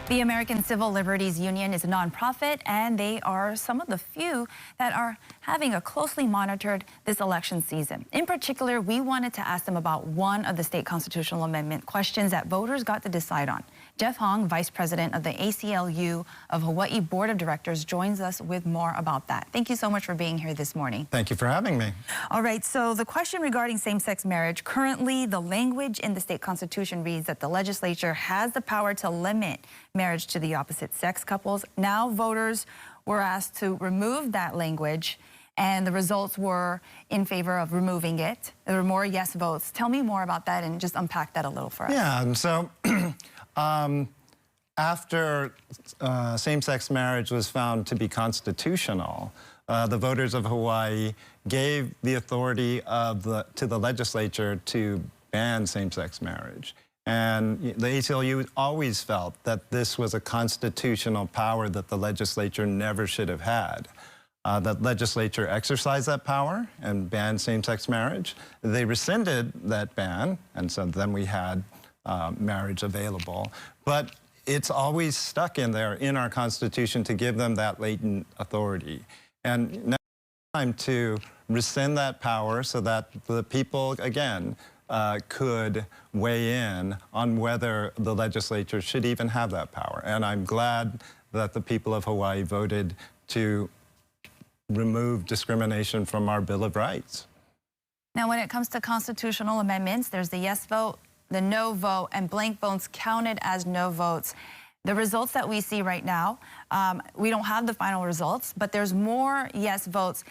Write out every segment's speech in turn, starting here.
The American Civil Liberties Union is a nonprofit, and they are some of the few that are having a closely monitored this election season. In particular, we wanted to ask them about one of the state constitutional amendment questions that voters got to decide on. Jeff Hong, Vice President of the ACLU of Hawaii Board of Directors, joins us with more about that. Thank you so much for being here this morning. Thank you for having me. All right, so the question regarding same-sex marriage, currently the language in the state constitution reads that the legislature has the power to limit marriage to the opposite sex couples. Now voters were asked to remove that language, and the results were in favor of removing it. There were more yes votes. Tell me more about that and just unpack that a little for us. Yeah, and so after same-sex marriage was found to be constitutional, the voters of Hawaii gave the authority to the legislature to ban same-sex marriage. And the ACLU always felt that this was a constitutional power that the legislature never should have had. The legislature exercised that power and banned same-sex marriage. They rescinded that ban, and so then we had marriage available. But it's always stuck in there in our Constitution to give them that latent authority. And now it's time to rescind that power so that the people, again, could weigh in on whether the legislature should even have that power. And I'm glad that the people of Hawaii voted to remove discrimination from our Bill of Rights. Now, when it comes to constitutional amendments, there's the yes vote, the no vote, and blank votes counted as no votes. The results that we see right now, we don't have the final results, but there's more yes votes.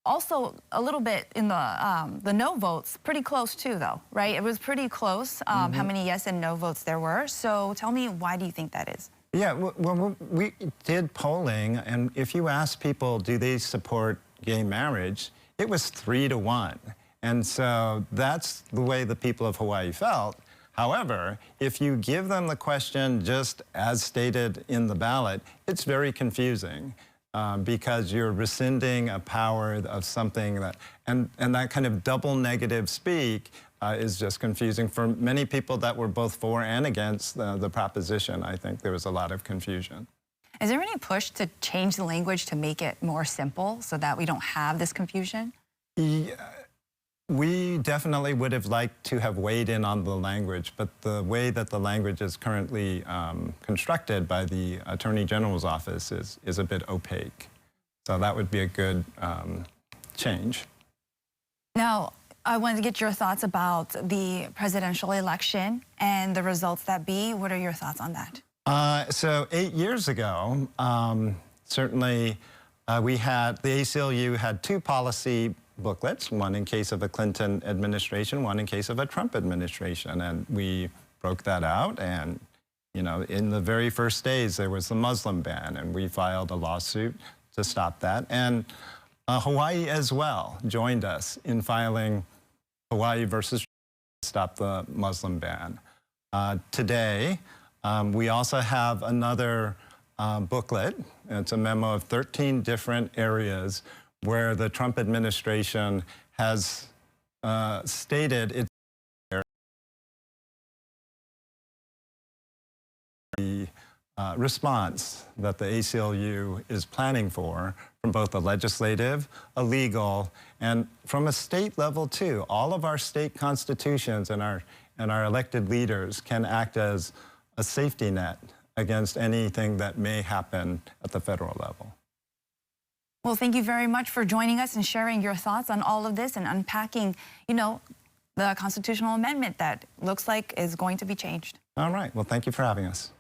Also, a little bit in the no votes, pretty close too, though, right? It was pretty close how many yes and no votes there were. So tell me, why do you think that is? Yeah, well, we did polling, and if you ask people, do they support gay marriage, it was 3-1. And so that's the way the people of Hawaii felt. However, if you give them the question just as stated in the ballot, it's very confusing. Because you're rescinding a power of something that, and that kind of double negative speak is just confusing for many people that were both for and against the proposition. I think there was a lot of confusion. Is there any push to change the language to make it more simple so that we don't have this confusion? Yeah. We definitely would have liked to have weighed in on the language, but the way that the language is currently constructed by the Attorney General's office is a bit opaque. So that would be a good change. Now, I wanted to get your thoughts about the presidential election and the results that be. What are your thoughts on that? So 8 years ago, certainly the ACLU had two policy booklets, one in case of a Clinton administration, one in case of a Trump administration. And we broke that out. And, you know, in the very first days, there was the Muslim ban, and we filed a lawsuit to stop that. And Hawaii as well joined us in filing Hawaii versus stop the Muslim ban. Today, we also have another booklet. It's a memo of 13 different areas where the Trump administration has stated its response that the ACLU is planning for from both the legislative, a legal, and from a state level too. All of our state constitutions and our elected leaders can act as a safety net against anything that may happen at the federal level. Well, thank you very much for joining us and sharing your thoughts on all of this and unpacking, you know, the constitutional amendment that looks like is going to be changed. All right. Well, thank you for having us.